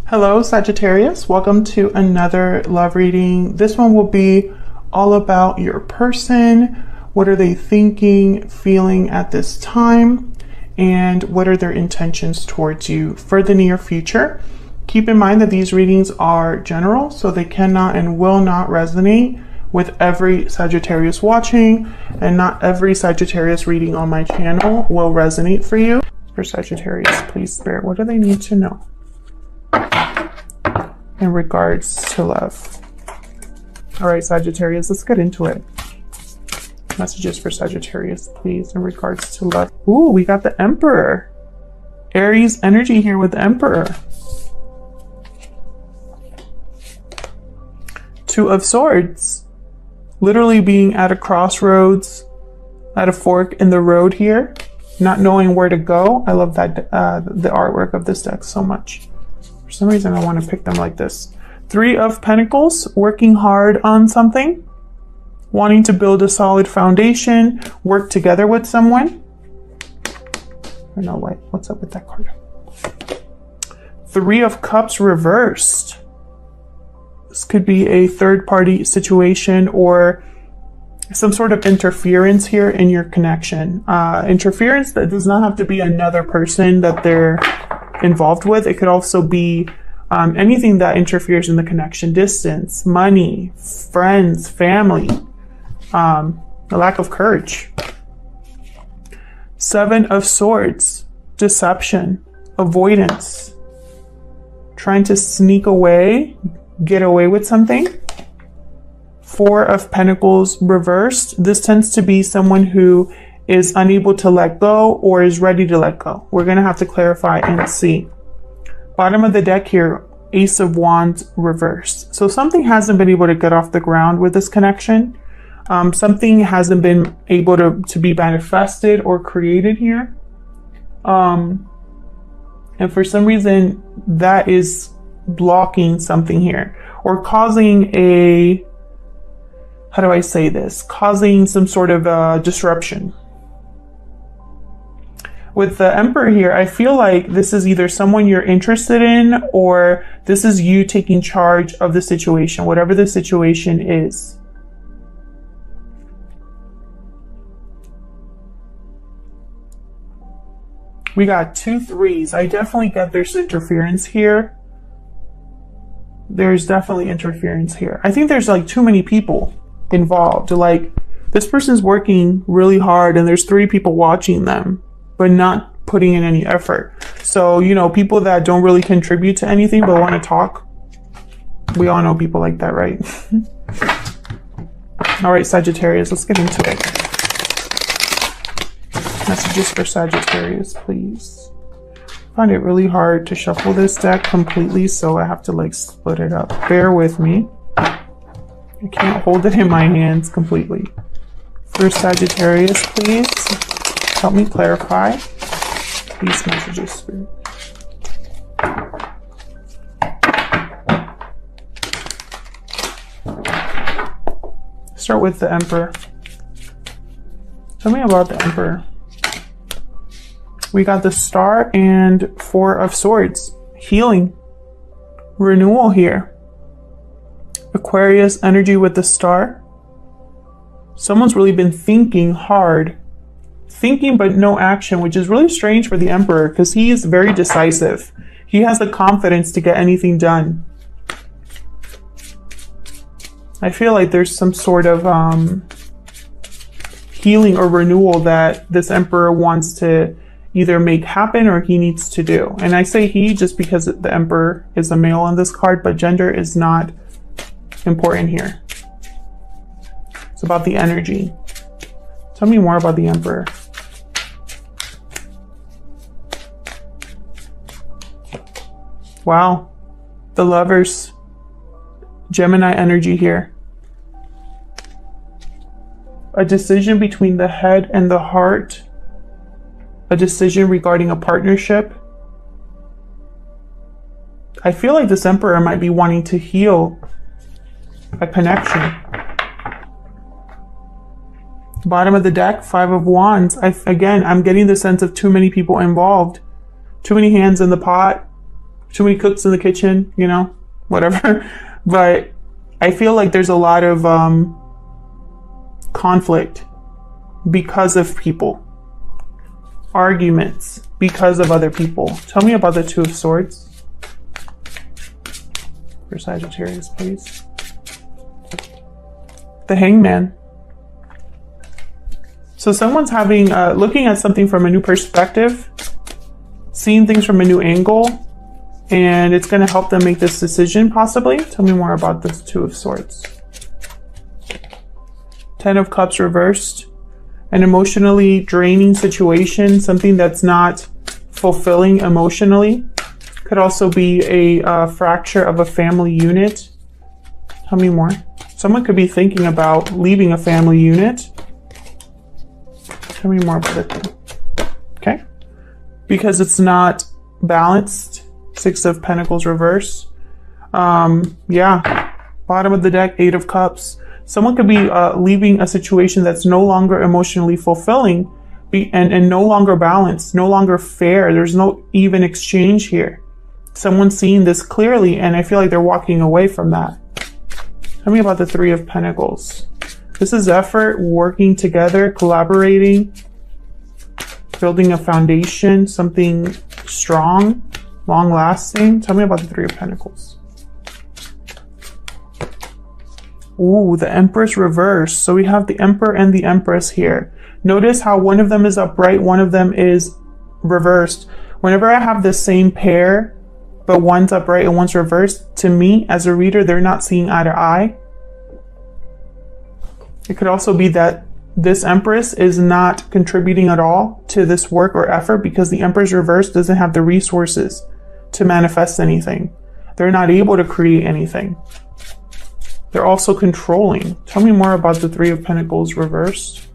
Hello, Sagittarius. Welcome to another love reading. This one will be all about your person. What are they thinking, feeling at this time? And what are their intentions towards you for the near future? Keep in mind that these readings are general, so they cannot and will not resonate with every Sagittarius watching, and not every Sagittarius reading on my channel will resonate for you. For Sagittarius, please, Spirit, what do they need to know in regards to love? All right, Sagittarius, let's get into it. Messages for Sagittarius, please, in regards to love. Ooh, we got the Emperor. Aries energy here with the Emperor. Two of Swords. Literally being at a crossroads, at a fork in the road here, not knowing where to go. I love that the artwork of this deck so much. For some reason, I want to pick them like this. Three of Pentacles, working hard on something, wanting to build a solid foundation, work together with someone. I don't know what's up with that card. Three of Cups reversed. This could be a third-party situation or some sort of interference here in your connection. Interference that does not have to be another person that they're involved with. It could also be anything that interferes in the connection. Distance, money, friends, family, a lack of courage. Seven of Swords, deception, avoidance, trying to sneak away, get away with something. Four of Pentacles reversed. This tends to be someone who is unable to let go or is ready to let go. We're going to have to clarify and see. Bottom of the deck here, Ace of Wands reversed. So something hasn't been able to get off the ground with this connection. Something hasn't been able to be manifested or created here. And for some reason, that is blocking something here or causing a, how do I say this? Causing some sort of disruption. With the Emperor here, I feel like this is either someone you're interested in or this is you taking charge of the situation, whatever the situation is. We got 2 threes. I definitely get there's interference here. There's definitely interference here. I think there's like too many people involved. Like this person's working really hard and there's 3 people watching them, but not putting in any effort. So, you know, people that don't really contribute to anything but want to talk. We all know people like that, right? All right, Sagittarius, let's get into it. Messages for Sagittarius, please. I find it really hard to shuffle this deck completely, so I have to like split it up. Bear with me. I can't hold it in my hands completely. For Sagittarius, please. Help me clarify these messages, Spirit. Start with the Emperor. Tell me about the Emperor. We got the Star and 4 of Swords. Healing. Renewal here. Aquarius energy with the Star. Someone's really been thinking hard. Thinking but no action, which is really strange for the Emperor because he is very decisive. He has the confidence to get anything done. I feel like there's some sort of healing or renewal that this Emperor wants to either make happen or he needs to do. And I say he just because the Emperor is a male on this card, but gender is not important here. It's about the energy. Tell me more about the Emperor. Wow. The Lovers. Gemini energy here. A decision between the head and the heart. A decision regarding a partnership. I feel like this Emperor might be wanting to heal a connection. Bottom of the deck, 5 of Wands. Again, I'm getting the sense of too many people involved. Too many hands in the pot. too many cooks in the kitchen, you know, whatever. But I feel like there's a lot of conflict because of people. Arguments because of other people. Tell me about the Two of Swords. For Sagittarius, please. The Hangman. So someone's having, looking at something from a new perspective, seeing things from a new angle, and it's going to help them make this decision, possibly. Tell me more about this Two of Swords. Ten of Cups reversed. An emotionally draining situation, something that's not fulfilling emotionally. Could also be a fracture of a family unit. Tell me more. Someone could be thinking about leaving a family unit. Tell me more about it. Okay. Because it's not balanced. Six of Pentacles reverse. Yeah. Bottom of the deck, Eight of Cups. Someone could be leaving a situation that's no longer emotionally fulfilling and no longer balanced, no longer fair. There's no even exchange here. Someone's seeing this clearly, and I feel like they're walking away from that. Tell me about the Three of Pentacles. This is effort, working together, collaborating, building a foundation, something strong, long-lasting. Tell me about the Three of Pentacles. Ooh, the Empress reverse. So we have the Emperor and the Empress here. Notice how one of them is upright, one of them is reversed. Whenever I have the same pair, but one's upright and one's reversed, to me, as a reader, they're not seeing eye to eye. It could also be that this Empress is not contributing at all to this work or effort because the Empress reverse doesn't have the resources to manifest anything. They're not able to create anything. They're also controlling. Tell me more about the Three of Pentacles reversed.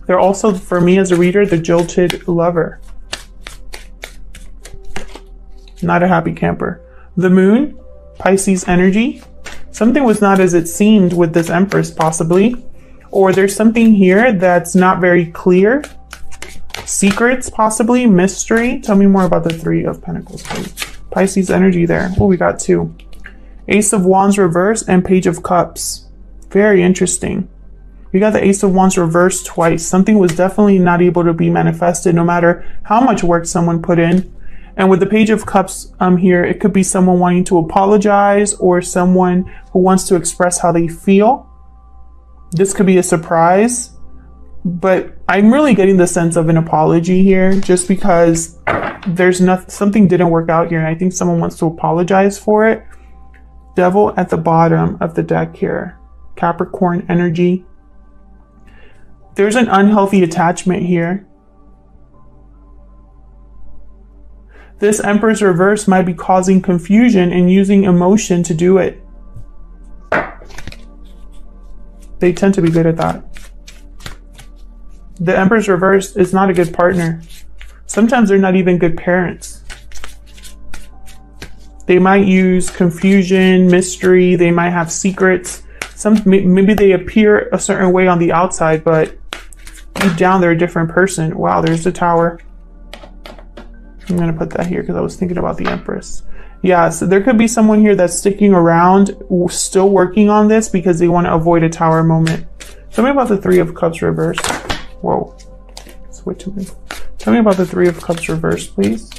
They're also, for me as a reader, the jilted lover. Not a happy camper. The Moon, Pisces energy. Something was not as it seemed with this Empress, possibly. Or there's something here that's not very clear. Secrets, possibly. Mystery. Tell me more about the Three of Pentacles, please. Pisces energy there. Oh, we got two. Ace of Wands reverse and Page of Cups. Very interesting. We got the Ace of Wands reversed twice. Something was definitely not able to be manifested no matter how much work someone put in. And with the Page of Cups here, it could be someone wanting to apologize or someone who wants to express how they feel. This could be a surprise, but I'm really getting the sense of an apology here just because there's something didn't work out here and I think someone wants to apologize for it. Devil at the bottom of the deck here. Capricorn energy. There's an unhealthy attachment here. This Empress reverse might be causing confusion and using emotion to do it. They tend to be good at that. The Empress reverse is not a good partner. Sometimes they're not even good parents. They might use confusion, mystery. They might have secrets. Maybe they appear a certain way on the outside, but deep down they're a different person. Wow, there's the Tower. I'm going to put that here because I was thinking about the Empress. Yeah, so there could be someone here that's sticking around, still working on this because they want to avoid a Tower moment. Tell me about the Three of Cups reverse. Whoa. Switch me. Tell me about the Three of Cups reverse, please.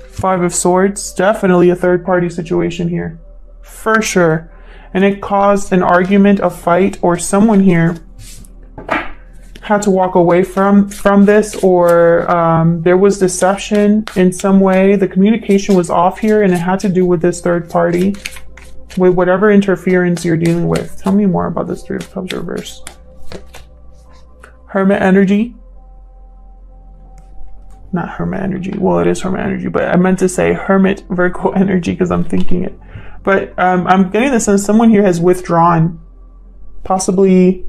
Five of Swords, definitely a third-party situation here, for sure. And it caused an argument, a fight, or someone here had to walk away from this, or there was deception in some way. The communication was off here, and it had to do with this third party, with whatever interference you're dealing with. Tell me more about this Three of Cups reverse. Hermit energy. Not Hermit energy. Well, it is Hermit energy, but I meant to say Hermit Virgo energy because I'm thinking it. But I'm getting the sense someone here has withdrawn. Possibly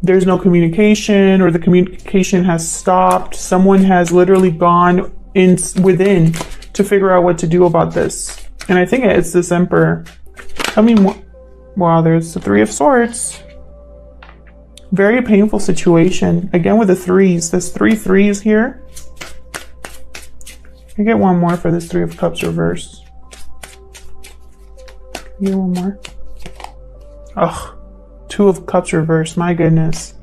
there's no communication or the communication has stopped. Someone has literally gone within to figure out what to do about this. And I think it's this Emperor. Tell me more. Wow, there's the Three of Swords. Very painful situation. Again with the threes. There's 3 threes here. I get one more for this 3 of Cups reverse. Get one more. Ugh. 2 of Cups reverse. My goodness.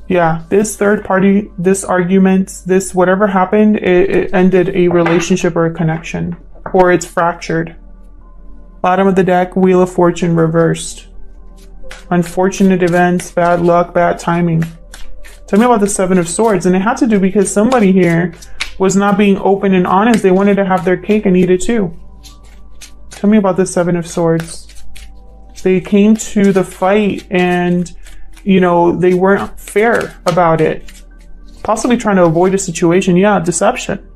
Yeah, this third party, this argument, this whatever happened, it ended a relationship or a connection. Or it's fractured. Bottom of the deck, Wheel of Fortune reversed. Unfortunate events, bad luck, bad timing. Tell me about the 7 of Swords. And it had to do because somebody here was not being open and honest. They wanted to have their cake and eat it too. Tell me about the 7 of Swords. They came to the fight and, you know, they weren't fair about it. Possibly trying to avoid a situation. Yeah, deception.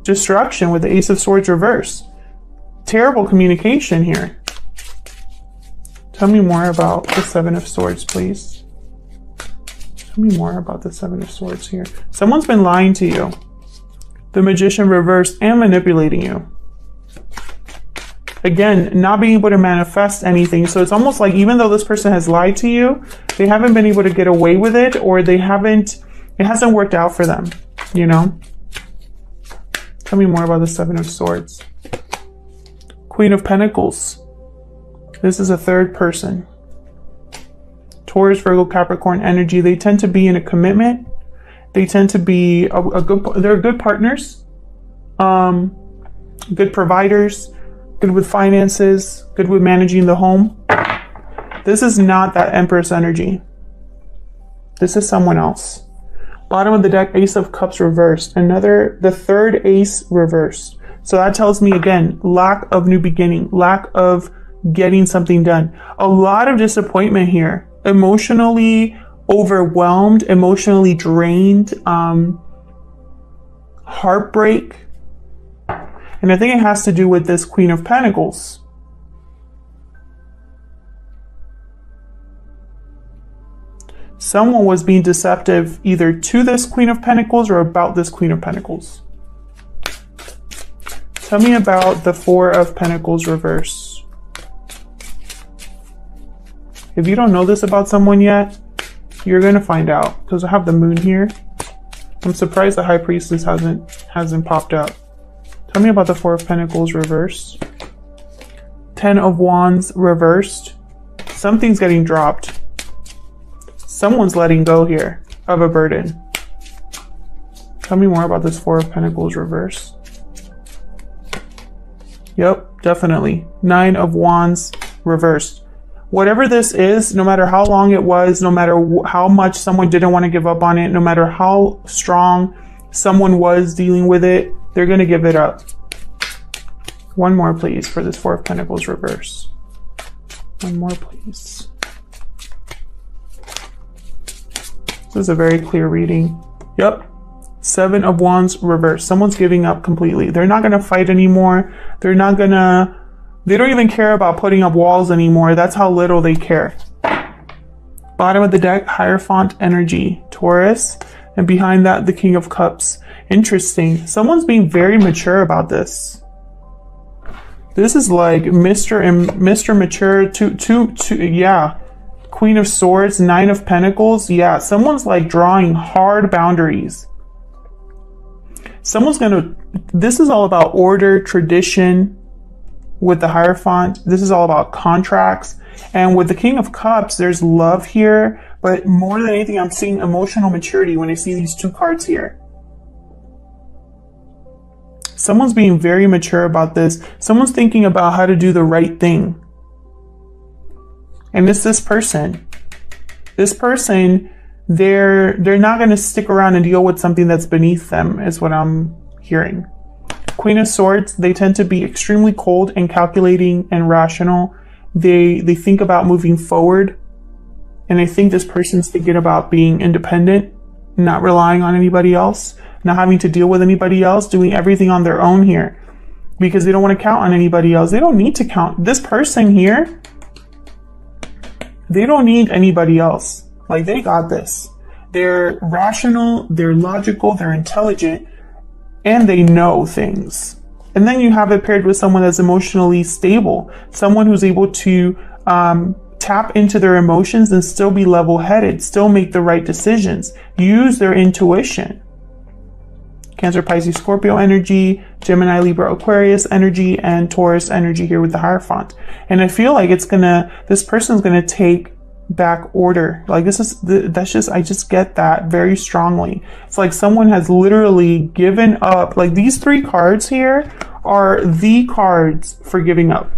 Destruction with the Ace of Swords reverse. Terrible communication here. Tell me more about the 7 of Swords, please. Tell me more about the 7 of Swords here. Someone's been lying to you. The Magician reversed and manipulating you. Again, not being able to manifest anything. So it's almost like even though this person has lied to you, they haven't been able to get away with it, or it hasn't worked out for them, you know? Tell me more about the 7 of Swords. Queen of Pentacles. This is a third person. Taurus, Virgo, Capricorn energy. They tend to be in a commitment. They tend to be they're good partners, good providers, good with finances, good with managing the home. This is not that Empress energy. This is someone else. Bottom of the deck, Ace of Cups reversed. The third ace reversed. So that tells me again, lack of new beginning, lack of getting something done. A lot of disappointment here. Emotionally overwhelmed, emotionally drained, heartbreak. And I think it has to do with this Queen of Pentacles. Someone was being deceptive either to this Queen of Pentacles or about this Queen of Pentacles. Tell me about the 4 of Pentacles reverse. If you don't know this about someone yet, you're going to find out, because I have the Moon here. I'm surprised the High Priestess hasn't popped up. Tell me about the 4 of Pentacles reversed. 10 of Wands reversed. Something's getting dropped. Someone's letting go here of a burden. Tell me more about this 4 of Pentacles reversed. Yep, definitely. 9 of Wands reversed. Whatever this is, no matter how long it was, no matter how much someone didn't want to give up on it, no matter how strong someone was dealing with it, they're going to give it up. One more, please, for this 4 of Pentacles reverse. One more, please. This is a very clear reading. Yep. 7 of Wands reverse. Someone's giving up completely. They're not going to fight anymore. They don't even care about putting up walls anymore. That's how little they care. Bottom of the deck, Hierophant energy, Taurus. And behind that, the King of Cups. Interesting. Someone's being very mature about this. This is like Mr. Mature, yeah. Queen of Swords, 9 of Pentacles. Yeah, someone's like drawing hard boundaries. This is all about order, tradition with the Hierophant. This is all about contracts. And with the King of Cups, there's love here. But more than anything, I'm seeing emotional maturity when I see these 2 cards here. Someone's being very mature about this. Someone's thinking about how to do the right thing. And it's this person. This person, they're not going to stick around and deal with something that's beneath them, is what I'm hearing. Queen of Swords, they tend to be extremely cold and calculating and rational. They think about moving forward. And I think this person's thinking about being independent, not relying on anybody else, not having to deal with anybody else, doing everything on their own here. Because they don't want to count on anybody else. They don't need to count. This person here, they don't need anybody else. Like, they got this. They're rational, they're logical, they're intelligent, and they know things. And then you have it paired with someone that's emotionally stable, someone who's able to tap into their emotions and still be level-headed, still make the right decisions, use their intuition. Cancer, Pisces, Scorpio energy, Gemini, Libra, Aquarius energy, and Taurus energy here with the Hierophant. And I feel like this person's gonna take back order. Like I just get that very strongly. It's like someone has literally given up. Like these 3 cards here are the cards for giving up.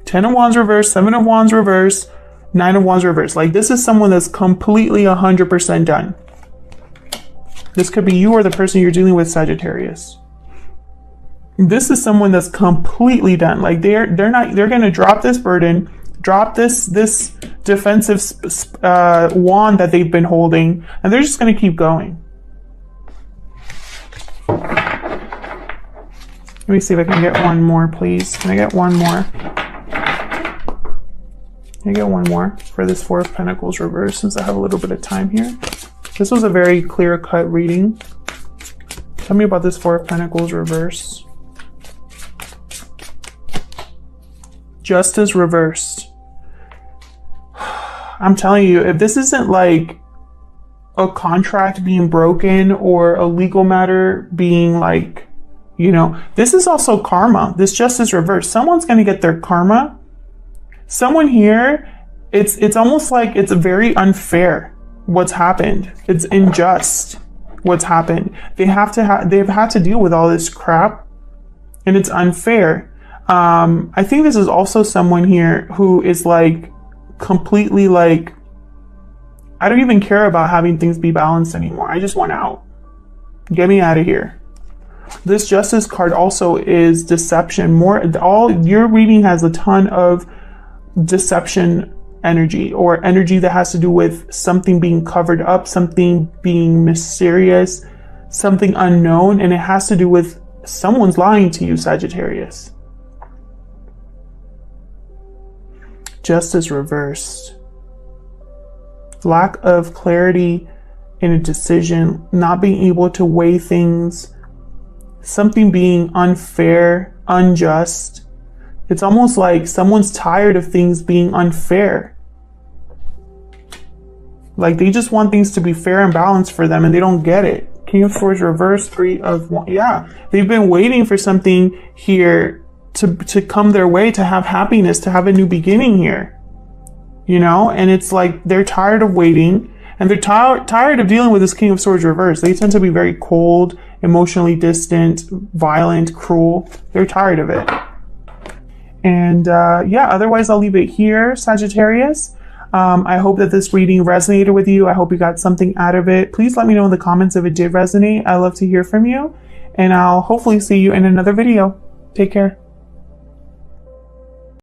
10 of Wands reverse, 7 of Wands reverse, 9 of Wands reverse. Like this is someone that's completely 100% done. This could be you or the person you're dealing with, Sagittarius. This is someone that's completely done. Like they're going to drop this burden, drop this defensive wand that they've been holding, and they're just going to keep going. Let me see if I can get one more, please. Can I get one more? Can I get one more for this 4 of Pentacles reverse, since I have a little bit of time here? This was a very clear-cut reading. Tell me about this 4 of Pentacles reverse. Justice reversed. I'm telling you, if this isn't like a contract being broken or a legal matter being like, you know, this is also karma. This justice reverse. Someone's going to get their karma. Someone here, it's almost like it's very unfair what's happened. It's unjust what's happened. They've had to deal with all this crap, and it's unfair. I think this is also someone here who is like completely like, I don't even care about having things be balanced anymore. I just want out. Get me out of here. This Justice card also is deception. Your reading has a ton of deception energy, or energy that has to do with something being covered up, something being mysterious, something unknown, and it has to do with someone's lying to you, Sagittarius. Justice reversed. Lack of clarity in a decision, not being able to weigh things, something being unfair, unjust. It's almost like someone's tired of things being unfair. Like they just want things to be fair and balanced for them, and they don't get it. King of Swords reverse, 3 of Wands. Yeah, they've been waiting for something here to come their way, to have happiness, to have a new beginning here. You know, and it's like they're tired of waiting, and they're tired of dealing with this King of Swords reverse. They tend to be very cold, emotionally distant, violent, cruel. They're tired of it. And yeah, otherwise I'll leave it here, Sagittarius. I hope that this reading resonated with you. I hope you got something out of it. Please let me know in the comments if it did resonate. I love to hear from you, and I'll hopefully see you in another video. Take care.